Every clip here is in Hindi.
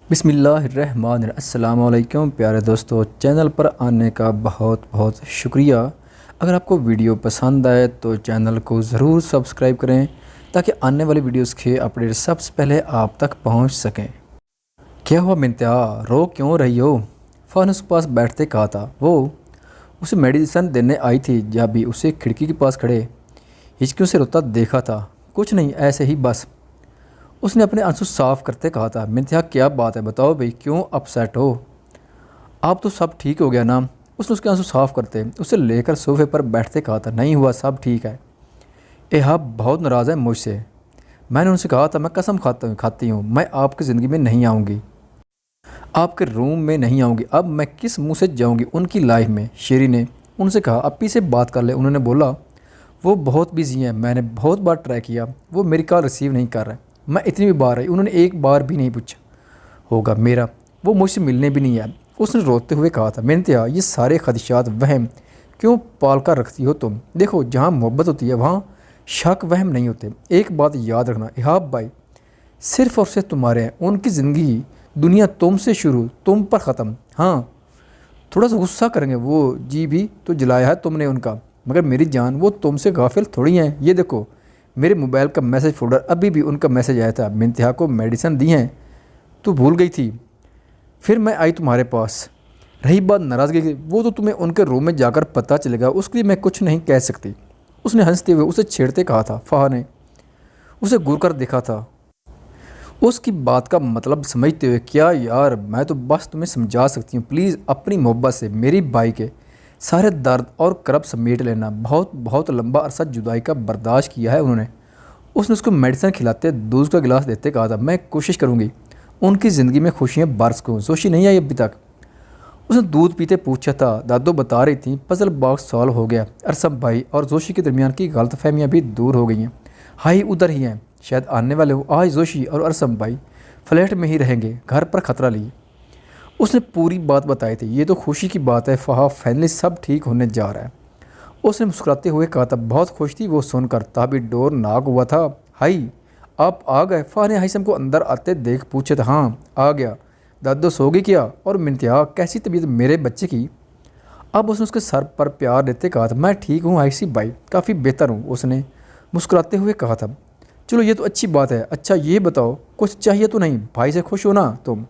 बिस्मिल्लाहिर्रहमानिर्रहीम। अस्सलाम वालेकुम प्यारे दोस्तों, चैनल पर आने का बहुत बहुत शुक्रिया। अगर आपको वीडियो पसंद आए तो चैनल को ज़रूर सब्सक्राइब करें ताकि आने वाली वीडियोस के अपडेट सबसे पहले आप तक पहुंच सकें। क्या हुआ मिंत्या, रो क्यों रही हो? फ़ान उसके पास बैठते कहा था। वो उसे मेडिसिन देने आई थी जब भी उसे खिड़की के पास खड़े हिचकियों से रोता देखा था। कुछ नहीं, ऐसे ही बस, उसने अपने आंसू साफ करते कहा था। मिंत्या क्या बात है, बताओ भाई, क्यों अपसेट हो? आप तो सब ठीक हो गया ना? उसने उसके आंसू साफ करते उसे लेकर सोफे पर बैठते कहा था। नहीं हुआ, सब ठीक है। एहाब बहुत नाराज़ है मुझसे। मैंने उनसे कहा था मैं कसम खाती हूँ मैं आपकी ज़िंदगी में नहीं आऊँगी, आपके रूम में नहीं आऊँगी। अब मैं किस मुँह से जाऊँगी उनकी लाइफ में? शेरी ने उनसे कहा अपी से बात कर ले। उन्होंने बोला वो बहुत बिजी हैं, मैंने बहुत बार ट्राई किया, वो मेरी कॉल रिसीव नहीं कर रहा। मैं इतनी भी बार आई, उन्होंने एक बार भी नहीं पूछा होगा मेरा, वो मुझसे मिलने भी नहीं आया। उसने रोते हुए कहा था। मिन्त्या ये सारे खदशात वहम क्यों पाल कर रखती हो तुम? देखो जहाँ मोहब्बत होती है वहाँ शक वहम नहीं होते। एक बात याद रखना इहाब भाई सिर्फ़ और सिर्फ तुम्हारे हैं, उनकी ज़िंदगी दुनिया तुमसे शुरू तुम पर ख़त्म। हाँ थोड़ा सा गुस्सा करेंगे, वो जी भी तो जलाया है तुमने उनका, मगर मेरी जान वो तुमसे गाफिल थोड़ी हैं। ये देखो मेरे मोबाइल का मैसेज फोल्डर, अभी भी उनका मैसेज आया था। मिंत्या को मेडिसिन दी हैं, तू भूल गई थी, फिर मैं आई तुम्हारे पास। रही बात नाराज़गी की, वो तो तुम्हें उनके रूम में जाकर पता चलेगा, उसके लिए मैं कुछ नहीं कह सकती। उसने हंसते हुए उसे छेड़ते कहा था। फ़ाह ने उसे घूर कर देखा था, उसकी बात का मतलब समझते हुए। क्या यार, मैं तो बस तुम्हें समझा सकती हूँ, प्लीज़ अपनी मोहब्बत से मेरी भाई के सारे दर्द और करब समेट लेना। बहुत बहुत लंबा अरसा जुदाई का बर्दाश्त किया है उन्होंने। उसने उसको मेडिसिन खिलाते दूध का गिलास देते कहा था मैं कोशिश करूँगी उनकी ज़िंदगी में खुशियाँ बरस करूँ। जोशी नहीं आई अभी तक? उसने दूध पीते पूछा था। दादो बता रही थी पजल बॉक्स सॉल्व हो गया, अरसम भाई और जोशी के दरमियान की गलतफहमियाँ भी दूर हो गई हैं। हाई उधर ही हैं, शायद आने वाले हो। आज जोशी और अरसम भाई फ्लैट में ही रहेंगे, घर पर खतरा लिए। उसने पूरी बात बताई थी। ये तो खुशी की बात है फ़हा, फाइनली सब ठीक होने जा रहा है। उसने मुस्कुराते हुए कहा था। बहुत खुश थी वो सुनकर, तभी डोर नाक हुआ था। हाई आप आ गए? फ़हा ने हाइसम को अंदर आते देख पूछे था। हाँ आ गया। दादो सो गई क्या? और मिंत्या कैसी तबीयत मेरे बच्चे की? अब उसने उसके सर पर प्यार देते कहा था मैं ठीक हूँ आईसी भाई, काफ़ी बेहतर हूँ। उसने मुस्कुराते हुए कहा था चलो ये तो अच्छी बात है। अच्छा ये बताओ कुछ चाहिए तो नहीं? भाई से खुश हो ना तुम?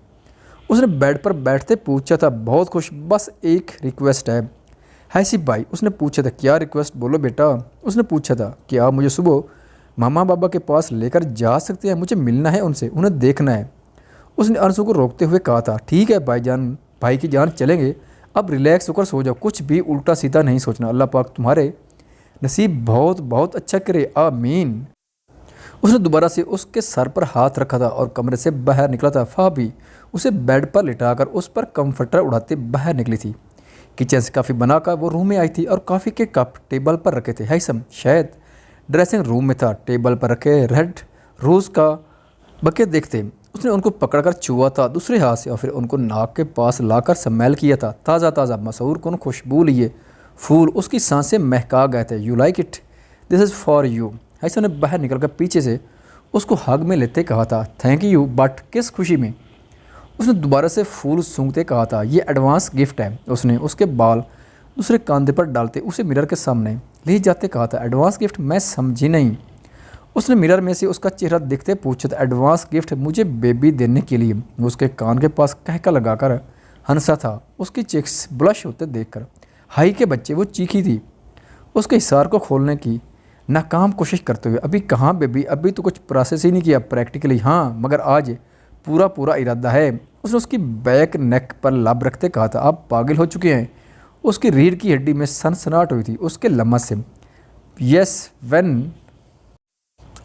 उसने बेड पर बैठते पूछा था। बहुत खुश, बस एक रिक्वेस्ट है सी भाई। उसने पूछा था। क्या रिक्वेस्ट? बोलो बेटा। उसने पूछा था क्या मुझे सुबह मामा बाबा के पास लेकर जा सकते हैं? मुझे मिलना है उनसे, उन्हें देखना है। उसने अर्सू को रोकते हुए कहा था ठीक है भाईजान, भाई की जान चलेंगे, अब रिलैक्स होकर सो जाओ, कुछ भी उल्टा सीधा नहीं सोचना। अल्लाह पाक तुम्हारे नसीब बहुत बहुत अच्छा करे, आमीन। उसने दोबारा से उसके सर पर हाथ रखा था और कमरे से बाहर निकला था। फ़ा भी उसे बेड पर लिटाकर उस पर कंफर्टर उड़ाते बाहर निकली थी। किचन से काफ़ी बनाकर वो रूम में आई थी और कॉफ़ी के कप टेबल पर रखे थे। हैसम शायद ड्रेसिंग रूम में था, टेबल पर रखे रेड रोज़ का बकेट देखते उसने उनको पकड़कर छुआ था दूसरे हाथ से और फिर उनको नाक के पास लाकर स्मेल किया था। ताज़ा ताज़ा मसूर कन खुशबू लिए फूल उसकी सांसें महका गए थे। You like it, this is for you. Haisam ने बाहर निकलकर पीछे से उसको हग में लेते कहा था थैंक यू, बट किस खुशी में? उसने दोबारा से फूल सूंघते कहा था ये एडवांस गिफ्ट है। उसने उसके बाल दूसरे कंधे पर डालते उसे मिरर के सामने ले जाते कहा था एडवांस गिफ्ट? मैं समझी नहीं। उसने मिरर में से उसका चेहरा दिखते पूछा था एडवांस गिफ्ट मुझे बेबी देने के लिए। वो उसके कान के पास कहका लगाकर हंसा था उसकी चिक्स ब्लश होते देखकर। हाई के बच्चे, वो चीखी थी उसके हिसार को खोलने की नाकाम कोशिश करते हुए। अभी कहाँ बेबी, अभी तो कुछ प्रोसेस ही नहीं किया प्रैक्टिकली। हाँ मगर आज पूरा पूरा इरादा है। उसने उसकी बैक नेक पर लब रखते कहा था आप पागल हो चुके हैं। उसकी रीढ़ की हड्डी में सनसनाहट हुई थी उसके लम्हा से। Yes when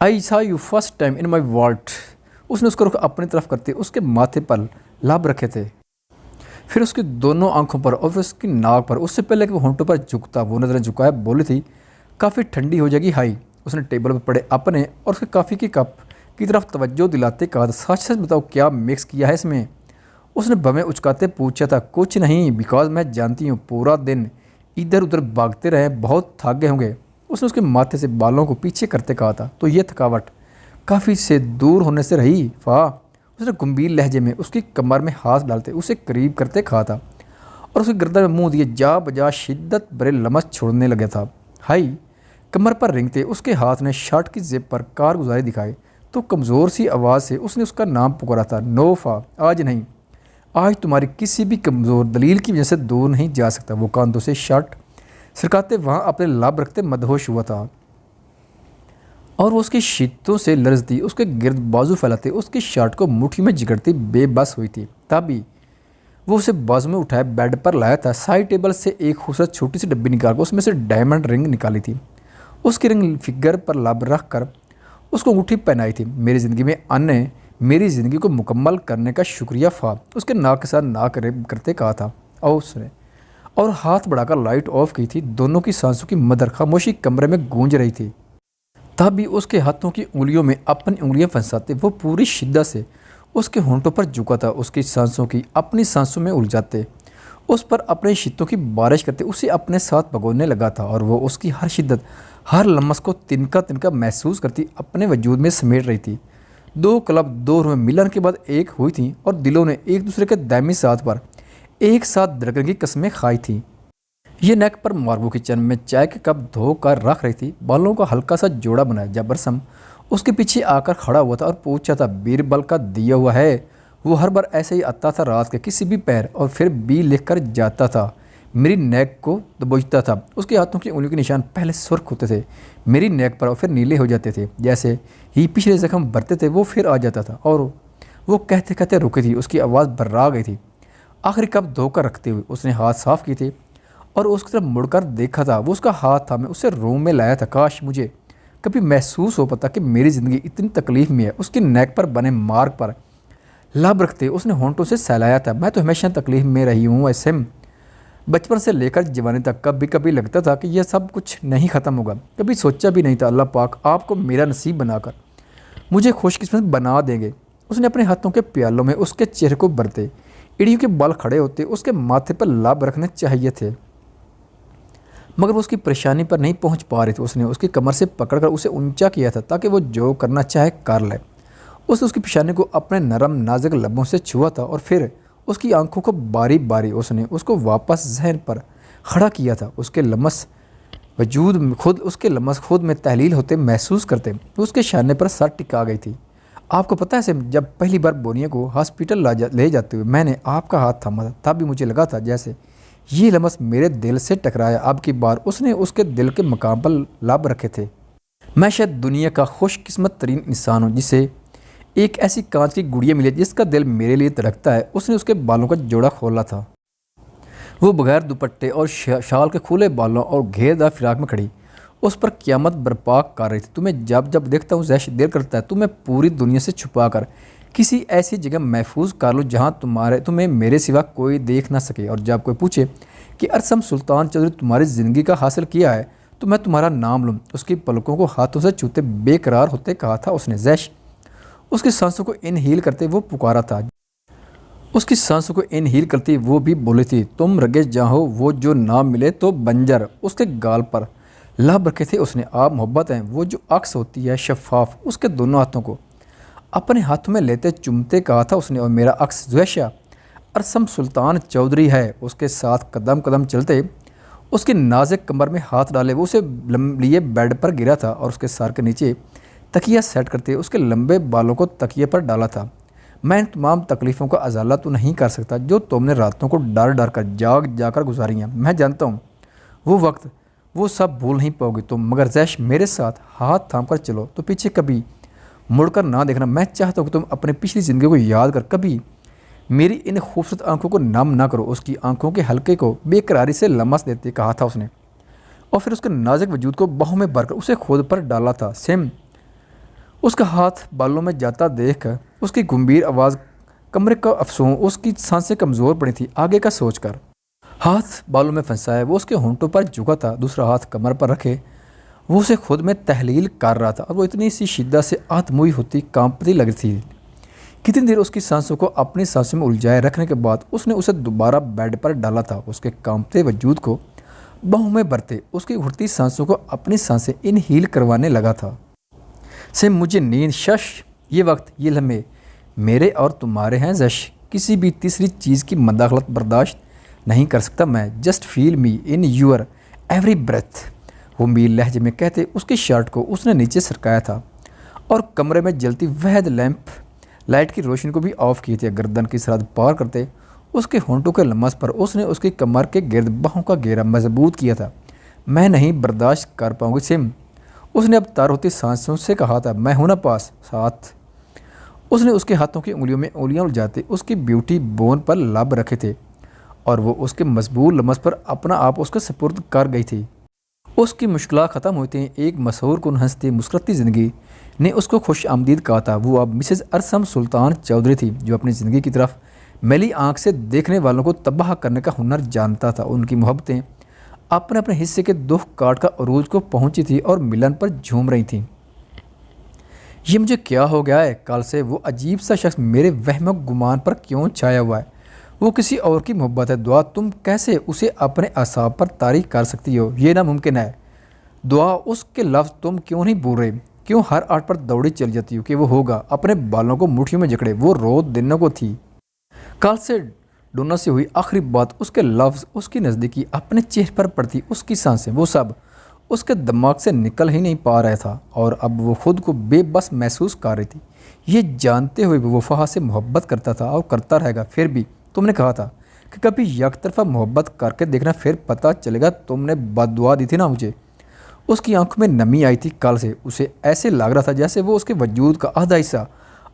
I saw you first time in my vault. उसने उसका रुख अपनी तरफ करते उसके माथे पर लब रखे थे, फिर उसकी दोनों आंखों पर और फिर उसकी नाक पर। उससे पहले कि वो होंठों पर झुकता वो नज़रें झुकाए बोली थी काफ़ी ठंडी हो जाएगी हाई। उसने टेबल पर पड़े अपने और उसके कॉफ़ी के कप की तरफ तवज्जो दिलाते कहा था सच सच बताओ क्या मिक्स किया है इसमें? उसने बमें उचकाते पूछा था कुछ नहीं, बिकॉज मैं जानती हूँ पूरा दिन इधर उधर भागते रहे, बहुत थक गए होंगे। उसने उसके माथे से बालों को पीछे करते कहा था तो ये थकावट काफ़ी से दूर होने से रही। फ़ा उसने गंभीर लहजे में उसकी कमर में हाथ डालते उसे करीब करते कहा था और उसकी गर्दन में मुंह दिए जा बजा शिद्दत भरे लमस छोड़ने लगा था। हाई कमर पर रेंगते उसके हाथ ने शर्ट की जेब पर कारगुजारी दिखाई तो कमज़ोर सी आवाज़ से उसने उसका नाम पुकारा था। नोफा, आज नहीं, आज तुम्हारी किसी भी कमज़ोर दलील की वजह से दूर नहीं जा सकता। वो कांधों से शर्ट सरकाते वहाँ अपने लाभ रखते मदहोश हुआ था और वो उसकी शीतों से लरजती उसके गिर्द बाजू फैलाते उसकी शर्ट को मुट्ठी में जिगड़ती बेबस हुई थी। तभी वो उसे बाजू में उठाए बेड पर लाया था। साइड टेबल से एक खूबसूरत छोटी सी डब्बी निकाल कर उसमें से डायमंड रिंग निकाली थी। उसकी रिंग फिगर पर लब रख कर उसको अंगूठी पहनाई थी। मेरी ज़िंदगी में अन्य ने मेरी ज़िंदगी को मुकम्मल करने का शुक्रिया फा उसके नाक के साथ नाक रेब करते कहा था और उसने और हाथ बढ़ाकर लाइट ऑफ की थी। दोनों की सांसों की मदर खामोशी कमरे में गूंज रही थी। तभी उसके हाथों की उंगलियों में अपनी उंगलियां फंसाते वो पूरी शिद्दत से उसके होंठों पर झुका था। उसकी सांसों की अपनी सांसों में उलझाते उस पर अपने शीतों की बारिश करते उसे अपने साथ भगोने लगा था और वो उसकी हर शिद्दत हर लम्स को तिनका तिनका महसूस करती अपने वजूद में समेट रही थी। दो क्लब दो रूह में मिलन के बाद एक हुई थी और दिलों ने एक दूसरे के दायमी साथ पर एक साथ धड़कने की कस्में खाई थी। ये नेक पर मार्बो किचन में चाय के कप धो कर रख रही थी। बालों का हल्का सा जोड़ा बनाया जब रसम उसके पीछे आकर खड़ा हुआ था और पूछा था बीरबल का दिया हुआ है। वो हर बार ऐसे ही आता था रात के किसी भी पैर और फिर बी लिख कर जाता था। मेरी नेक को दबोचता था। उसके हाथों की उंगलियों के निशान पहले सुर्ख होते थे मेरी नेक पर और फिर नीले हो जाते थे। जैसे ही पिछले जख्म भरते थे वो फिर आ जाता था और वो कहते कहते रुकी थी। उसकी आवाज़ भर्रा गई थी। आखिरी कप धोकर रखते हुए उसने हाथ साफ किए थे और उसकी तरफ मुड़कर देखा था। वो उसका हाथ था। मैं उसे रूम में लाया था। काश मुझे कभी महसूस हो पाता कि मेरी ज़िंदगी इतनी तकलीफ़ में है। उसकी नेक पर बने मार्ग पर लब रखते उसने होंठों से सहलाया था। मैं तो हमेशा तकलीफ़ में रही हूँ ऐसे बचपन से लेकर जवानी तक। कभी कभी लगता था कि यह सब कुछ नहीं ख़त्म होगा। कभी सोचा भी नहीं था अल्लाह पाक आपको मेरा नसीब बनाकर मुझे खुशकिस्मत बना देंगे। उसने अपने हाथों के प्यालों में उसके चेहरे को भरते इड़ियों के बाल खड़े होते उसके माथे पर लब रखने चाहिए थे मगर वो उसकी परेशानी पर नहीं पहुंच पा रही थी। उसने उसकी कमर से पकड़कर उसे ऊंचा किया था ताकि वो जो करना चाहे कर ले। उसने उसकी पेशानी को अपने नरम नाजुक लबों से छुआ था और फिर उसकी आंखों को बारी बारी उसने उसको वापस जहन पर खड़ा किया था। उसके लम्स खुद में तहलील होते महसूस करते उसके शाने पर सर टिका गई थी। आपको पता है सैम, जब पहली बार बोनिया को हॉस्पिटल ले जाते हुए मैंने आपका हाथ थामा था तब भी मुझे लगा था जैसे ये लम्स मेरे दिल से टकराया। अब की बार उसने उसके दिल के मकाम पर लब रखे थे। मैं शायद दुनिया का खुशकिस्मत तरीन इंसान हूँ जिसे एक ऐसी कांच की गुड़िया मिली जिसका दिल मेरे लिए धड़कता है। उसने उसके बालों का जोड़ा खोला था। वो बगैर दुपट्टे और शाल के खुले बालों और घेरदार फिराक में खड़ी उस पर क़यामत बर्पा कर रही थी। तुम्हें जब जब देखता हूँ जैश दिल करता है तुम्हें पूरी दुनिया से छुपा कर किसी ऐसी जगह महफूज कर लो जहाँ तुम्हें मेरे सिवा कोई देख ना सके। और जब कोई पूछे कि अरसम सुल्तान चौधरी तुम्हारी ज़िंदगी का हासिल किया है तो मैं तुम्हारा नाम लूँ। उसकी पलकों को हाथों से छूते बेकरार होते कहा था उसने। जैश उसकी सांसों को इनहील करते वो पुकारा था। उसकी सांसों को इनहील करती वो भी बोली थी तुम रगे जाओ वो जो ना मिले तो बंजर। उसके गाल पर लब रखे थे उसने। आप मोहब्बत हैं वो जो अक्स होती है शफाफ। उसके दोनों हाथों को अपने हाथों में लेते चुमते कहा था उसने और मेरा अक्स ज़्वेशा अरसम सुल्तान चौधरी है। उसके साथ कदम कदम चलते उसकी नाजुक कमर में हाथ डाले वो उसे लिए बेड पर गिरा था और उसके सर के नीचे तकिया सेट करते उसके लंबे बालों को तकिए पर डाला था। मैं इन तमाम तकलीफ़ों का अजाला तो नहीं कर सकता जो तुमने रातों को डर डर कर जाग जाकर गुजारी हैं। मैं जानता हूँ वो वक्त वो सब भूल नहीं पाओगे तुम। मगर जैश मेरे साथ हाथ थाम कर चलो तो पीछे कभी मुड़कर ना देखना। मैं चाहता हूँ कि तुम अपनी पिछली ज़िंदगी को याद कर कभी मेरी इन खूबसूरत आंखों को नम ना करो। उसकी आंखों के हल्के को बेकरारी से लम्स देते कहा था उसने और फिर उसके नाजुक वजूद को बाहों में भरकर उसे खुद पर डाला था। सेम उसका हाथ बालों में जाता देख कर उसकी गंभीर आवाज़ कमरे का अफसोस उसकी सांसें कमज़ोर पड़ी थी। आगे का सोचकर हाथ बालों में फंसाया वो उसके होंठों पर झुका था। दूसरा हाथ कमर पर रखे वो उसे खुद में तहलील कर रहा था और वो इतनी सी शिद्दत से आत्मुई होती कांपती लग रही थी। कितनी देर उसकी सांसों को अपनी सांसों में उलझाए रखने के बाद उसने उसे दोबारा बेड पर डाला था। उसके कांपते वजूद को बाहों में भरते उसकी उड़ती सांसों को अपनी सांसें इनहील करवाने लगा था। से मुझे नींद शश ये वक्त ये लम्हे मेरे और तुम्हारे हैं जश, किसी भी तीसरी चीज़ की मदाखलत बर्दाश्त नहीं कर सकता मैं। Just feel me in your every breath. वो मील लहजे में कहते उसकी शर्ट को उसने नीचे सरकाया था और कमरे में जलती वहद लैंप लाइट की रोशनी को भी ऑफ की थी। गर्दन की सरहद पार करते उसके होंठों के लमस पर उसने उसकी कमर के गिर्द बाहों का घेरा मजबूत किया था। मैं नहीं बर्दाश्त कर पाऊंगी सिम, उसने अब तार होती सांसों से कहा था। मैं हूं ना पास साथ। उसने उसके हाथों की उंगलियों में उंगलियां उलझाते उसकी ब्यूटी बोन पर लब रखे थे और वो उसके मजबूत लमस पर अपना आप उसके सुपुर्द कर गई थी। उसकी मुश्किल ख़त्म हुई थी। एक मशहूर कुन हंसती मुस्कुराती ज़िंदगी ने उसको खुश आमदीद कहा था। वो अब मिसेज़ अरसम सुल्तान चौधरी थी जो अपनी ज़िंदगी की तरफ मैली आंख से देखने वालों को तबाह करने का हुनर जानता था। उनकी मोहब्बतें अपने अपने हिस्से के दुख काट का अरूज को पहुंची थी और मिलन पर झूम रही थीं। ये मुझे क्या हो गया है? कल से वो अजीब सा शख्स मेरे वहम गुमान पर क्यों छाया हुआ है? वो किसी और की मोहब्बत है। दुआ, तुम कैसे उसे अपने असाब पर तारीख कर सकती हो? ये नामुमकिन है। दुआ, उसके लफ्ज़ तुम क्यों नहीं बोल रहे? क्यों हर आर्ट पर दौड़ी चल जाती हो कि वो होगा? अपने बालों को मुट्ठियों में जकड़े वो रोज दिनों को थी। कल से डोना से हुई आखिरी बात, उसके लफ्ज़, उसकी नज़दीकी, अपने चेहरे पर पड़ती उसकी सांसें, वो सब उसके दिमाग से निकल ही नहीं पा रहा था और अब वो खुद को बेबस महसूस कर रही थी। ये जानते हुए वो वफ़ा से मोहब्बत करता था और करता रहेगा। फिर भी तुमने कहा था कि कभी यकतरफा मोहब्बत करके देखना, फिर पता चलेगा। तुमने बददुआ दी थी ना मुझे। उसकी आंखों में नमी आई थी। कल से उसे ऐसे लग रहा था जैसे वो उसके वजूद का आधा हिस्सा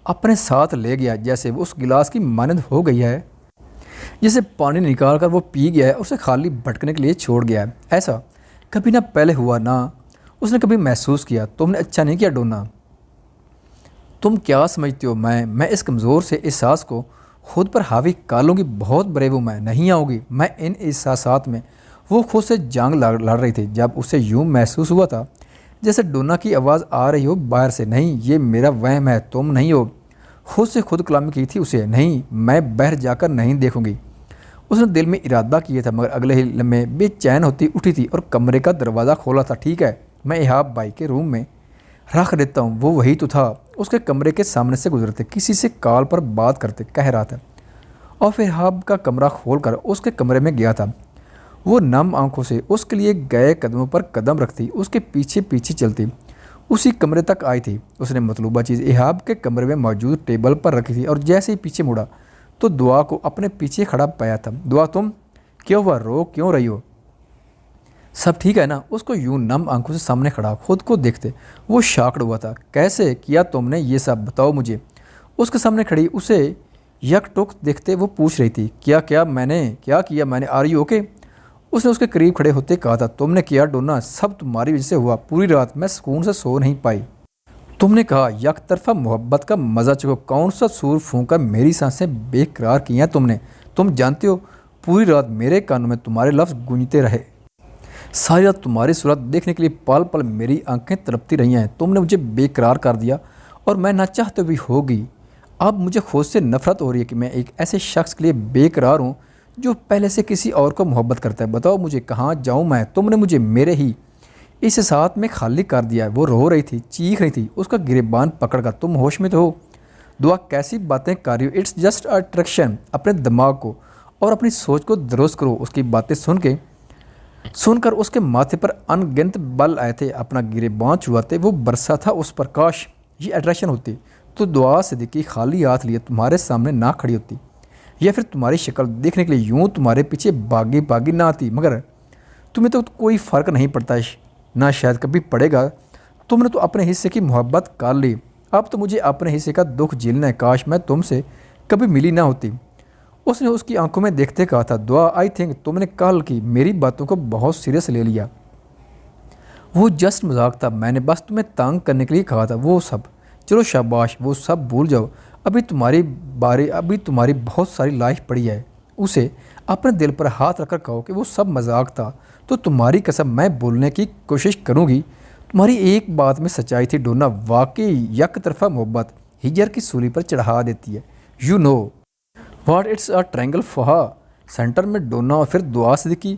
अपने साथ ले गया, जैसे वो उस गिलास की मानद हो गई है, जैसे पानी निकाल कर वो पी गया है, उसे खाली भटकने के लिए छोड़ गया है। ऐसा कभी ना पहले हुआ, ना उसने कभी महसूस किया। तुमने अच्छा नहीं किया डोना। तुम क्या समझती हो मैं इस कमज़ोर से एहसास को खुद पर हावी कर लूँगी? बहुत ब्रेव हूँ मैं, नहीं आऊँगी मैं इन एहसासात में। वो खुद से जंग लड़ रही थी जब उसे यूँ महसूस हुआ था जैसे डोना की आवाज़ आ रही हो बाहर से। नहीं, ये मेरा वहम है, तुम नहीं हो। खुद से खुद कलामी की थी उसे। नहीं, मैं बाहर जाकर नहीं देखूंगी। उसने दिल में इरादा किया था, मगर अगले ही लम्हे बेचैन होती उठी थी और कमरे का दरवाज़ा खोला था। ठीक है, मैं इहाब भाई के रूम में रख देता हूँ। वो वही तो था, उसके कमरे के सामने से गुजरते किसी से कॉल पर बात करते कह रहा था और फिर इहाब का कमरा खोल कर उसके कमरे में गया था। वो नम आंखों से उसके लिए गए कदमों पर कदम रखती, उसके पीछे पीछे चलती उसी कमरे तक आई थी। उसने मतलूबा चीज़ इहाब के कमरे में मौजूद टेबल पर रखी थी और जैसे ही पीछे मुड़ा तो दुआ को अपने पीछे खड़ा पाया था। दुआ, तुम क्या हुआ? रो क्यों रही हो? सब ठीक है ना? उसको यूं नम आंखों से सामने खड़ा खुद को देखते वो शाक्ड हुआ था। कैसे किया तुमने ये सब, बताओ मुझे। उसके सामने खड़ी उसे यकटुक देखते वो पूछ रही थी। क्या क्या किया मैंने? Are you okay? उसने उसके करीब खड़े होते कहा था। तुमने किया डोना, सब तुम्हारी वजह से हुआ। पूरी रात मैं सुकून से सो नहीं पाई। तुमने कहा यकतरफा मोहब्बत का मज़ा चुको। कौन सा सूर फूंक कर मेरी सांसें बेकरार की हैं तुमने? तुम जानते हो पूरी रात मेरे कानों में तुम्हारे लफ्ज़ गूंजते रहे। सारी रात तुम्हारी सूरत देखने के लिए पल पल मेरी आंखें तड़पती रही हैं। तुमने मुझे बेकरार कर दिया और मैं ना चाहते भी होगी। अब मुझे खुद से नफरत हो रही है कि मैं एक ऐसे शख्स के लिए बेकरार हूँ जो पहले से किसी और को मोहब्बत करता है। बताओ मुझे कहाँ जाऊँ मैं? तुमने मुझे मेरे ही इस साथ में खाली कर दिया है। वो रो रही थी, चीख रही थी, उसका गिरबान पकड़ कर। तुम होश में तो हो? दुआ, कैसी बातें कर रही हो? It's just attraction. अपने दिमाग को और अपनी सोच को दुरुस्त करो। उसकी बातें सुनकर उसके माथे पर अनगिनत बल आए थे। अपना गिरबान छुआते वो बरसा था उस पर। काश ये अट्रैक्शन होती तो दुआ सिद्दीकी खाली हाथ लिए तुम्हारे सामने ना खड़ी होती, या फिर तुम्हारी शक्ल देखने के लिए यूँ तुम्हारे पीछे भागी भागी ना आती। मगर तुम्हें तो कोई फ़र्क नहीं पड़ता, ना शायद कभी पड़ेगा। तुमने तो अपने हिस्से की मोहब्बत कर ली, अब तो मुझे अपने हिस्से का दुख झेलना है। काश मैं तुमसे कभी मिली ना होती। उसने उसकी आंखों में देखते कहा था। दुआ, आई थिंक तुमने कल की मेरी बातों को बहुत सीरियस ले लिया। वो जस्ट मजाक था, मैंने बस तुम्हें तंग करने के लिए कहा था। वो सब चलो शाबाश, वो सब भूल जाओ। अभी तुम्हारी बहुत सारी लाइफ पड़ी है। उसे अपने दिल पर हाथ रखकर कहो कि वो सब मजाक था। तो तुम्हारी कसम मैं बोलने की कोशिश करूँगी। तुम्हारी एक बात में सच्चाई थी डोना, वाकई यक तरफा मोहब्बत हिजर की सूली पर चढ़ा देती है। You know what it's a triangle फहा। सेंटर में डोना और फिर दुआ सिद्दीकी।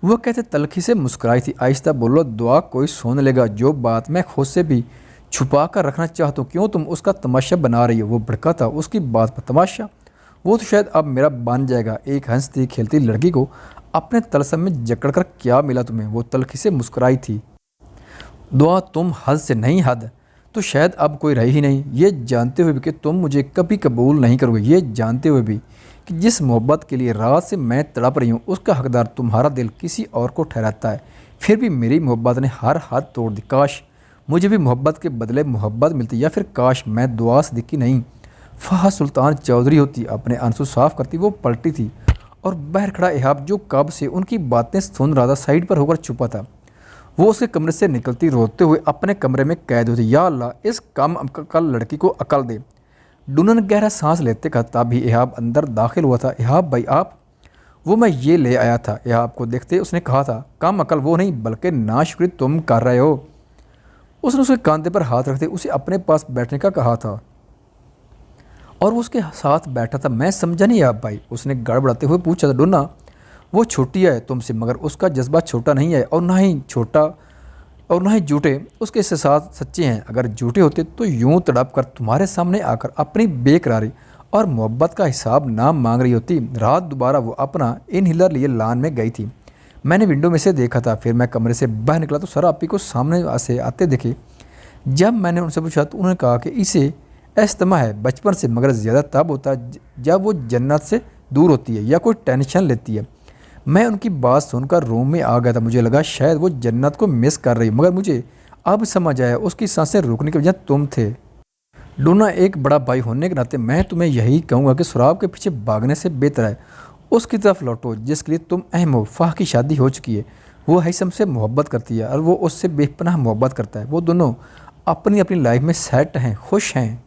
वह कहते तलखी से मुस्कुराई थी। आहिस्ता बोलो दुआ, कोई सुन लेगा। जो बात मैं खुद से भी छुपा कर रखना चाहते हो, क्यों तुम उसका तमाशा बना रही हो। वो भड़का था, उसकी बात पर तमाशा, वो तो शायद अब मेरा बन जाएगा। एक हंसती खेलती लड़की को अपने तलस्म में जकड़ कर क्या मिला तुम्हें। वो तलखी से मुस्कुराई थी। दुआ, तुम हद से नहीं, हद तो शायद अब कोई रही ही नहीं। ये जानते हुए भी कि तुम मुझे कभी कबूल नहीं करोगे, ये जानते हुए भी कि जिस मोहब्बत के लिए रात से मैं तड़प रही हूँ उसका हकदार तुम्हारा दिल किसी और को ठहराता है, फिर भी मेरी मोहब्बत ने हर हद तोड़ दी। काश मुझे भी मोहब्बत के बदले मोहब्बत मिलती, या फिर काश मैं दुआ सिद्दीकी नहीं फ़ाहा सुल्तान चौधरी होती। अपने आंसू साफ करती वो पलटी थी और बाहर खड़ा इहाब, जो कब से उनकी बातें सुन रहा था, साइड पर होकर छुपा था। वो उसके कमरे से निकलती रोते हुए अपने कमरे में कैद होती। या अल्लाह, इस कम अकल लड़की को अकल दे। डूना ने गहरा सांस लेते कहा। तभी इहाब अंदर दाखिल हुआ था। इहाब भाई आप? वो मैं ये ले आया था। इहाब को देखते उसने कहा था, कम अकल वो नहीं बल्कि नाशुक्री तुम कर रहे हो। उसने उसके कांधे पर हाथ रखते उसे अपने पास बैठने का कहा था और वो उसके साथ बैठा था। मैं समझा नहीं इहाब भाई, उसने गड़बड़ाते हुए पूछा था। डूना, वो छोटी है तुमसे, मगर उसका जज्बा छोटा नहीं है और ना ही झूठे उसके साथ सच्चे हैं। अगर झूठे होते तो यूं तड़प कर तुम्हारे सामने आकर अपनी बेकरारी और मोहब्बत का हिसाब ना मांग रही होती। रात दोबारा वो अपना इनहेलर लिए लान में गई थी। मैंने विंडो में से देखा था, फिर मैं कमरे से बाहर निकला तो सरा आपी को सामने से आते देखे। जब मैंने उनसे पूछा तो उन्होंने कहा कि इसे अस्थमा है बचपन से, मगर ज़्यादा तब होता है जब वो जन्नत से दूर होती है या कोई टेंशन लेती है। मैं उनकी बात सुनकर रूम में आ गया था। मुझे लगा शायद वो जन्नत को मिस कर रही, मगर मुझे अब समझ आया उसकी सांसें रुकने की वजह तुम थे। डूना, एक बड़ा भाई होने के नाते मैं तुम्हें यही कहूँगा कि शराब के पीछे भागने से बेहतर है उसकी तरफ लौटो जिसके लिए तुम अहम हो। फ़ाह की शादी हो चुकी है, वो हैसम से मोहब्बत करती है और वो उससे बेपनाह मोहब्बत करता है। वो दोनों अपनी अपनी लाइफ में सेट हैं, खुश हैं।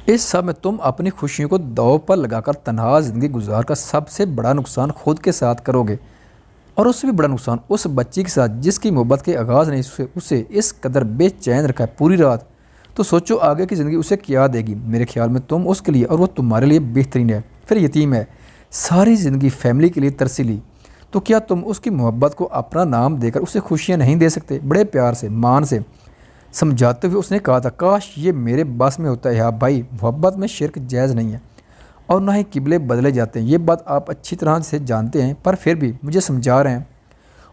इस सब में तुम अपनी खुशियों को दांव पर लगाकर तन्हा ज़िंदगी गुजार कर सबसे बड़ा नुकसान खुद के साथ करोगे, और उससे भी बड़ा नुकसान उस बच्ची के साथ जिसकी मोहब्बत के आगाज़ ने उसे इस कदर बेचैन रखा है पूरी रात। तो सोचो आगे की ज़िंदगी उसे क्या देगी। मेरे ख्याल में तुम उसके लिए और वो तुम्हारे लिए बेहतरीन है। फिर यतीम है, सारी ज़िंदगी फैमिली के लिए तरसीली, तो क्या तुम उसकी मोहब्बत को अपना नाम देकर उसे खुशियाँ नहीं दे सकते। बड़े प्यार से मान से समझाते हुए उसने कहा था, काश ये मेरे बस में होता है। हाँ भाई, मोहब्बत में शिरक जायज़ नहीं है और ना ही किबले बदले जाते हैं, ये बात आप अच्छी तरह से जानते हैं, पर फिर भी मुझे समझा रहे हैं।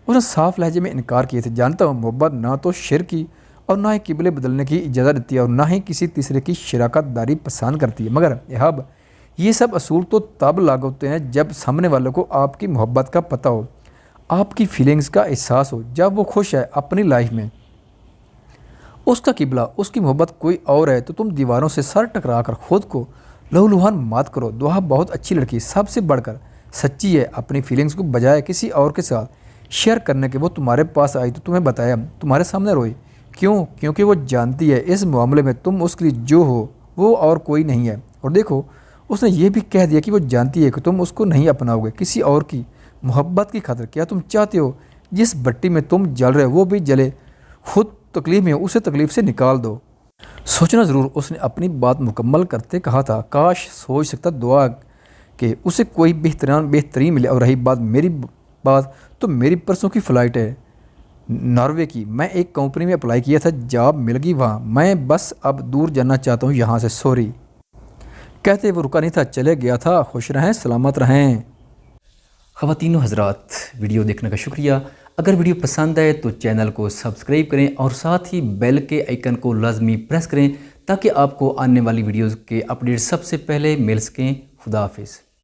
उसने साफ लहजे में इनकार किए थे। जानता हूँ मोहब्बत ना तो शिरक की और ना ही किबले बदलने की इजाज़त देती है और ना ही किसी तीसरे की शराकत दारी पसंद करती है, मगर अब ये सब असूल तो तब लागू होते हैं जब सामने वालों को आपकी मोहब्बत का पता हो, आपकी फीलिंग्स का एहसास हो। जब वो खुश है अपनी लाइफ में, उसका किबला उसकी मोहब्बत कोई और है, तो तुम दीवारों से सर टकरा कर खुद को लहूलुहान मत करो। दुआ बहुत अच्छी लड़की, सबसे बढ़कर सच्ची है। अपनी फीलिंग्स को बजाय किसी और के साथ शेयर करने के वो तुम्हारे पास आई तो तुम्हें बताया, तुम्हारे सामने रोई। क्यों? क्योंकि वो जानती है इस मामले में तुम उसके लिए जो हो वो और कोई नहीं है। और देखो, उसने ये भी कह दिया कि वो जानती है कि तुम उसको नहीं अपनाओगे किसी और की मोहब्बत की खातिर। क्या तुम चाहते हो जिस भट्टी में तुम जल रहे हो वो भी जले? खुद तकलीफ में उसे तकलीफ से निकाल दो। सोचना ज़रूर, उसने अपनी बात मुकम्मल करते कहा था। काश सोच सकता दुआ कि उसे कोई बेहतरीन मिले। और रही बात मेरी बात, तो मेरी परसों की फ़्लाइट है नॉर्वे की। मैं एक कंपनी में अप्लाई किया था, जॉब मिल गई वहाँ। मैं बस अब दूर जाना चाहता हूँ यहाँ से, सॉरी। कहते वो रुका नहीं था, चले गया था। खुश रहें, सलामत रहें। ख़वातीन हज़रात, वीडियो देखने का शुक्रिया। अगर वीडियो पसंद आए तो चैनल को सब्सक्राइब करें और साथ ही बेल के आइकन को लाजमी प्रेस करें ताकि आपको आने वाली वीडियोज़ के अपडेट सबसे पहले मिल सकें। खुदा हाफिज़।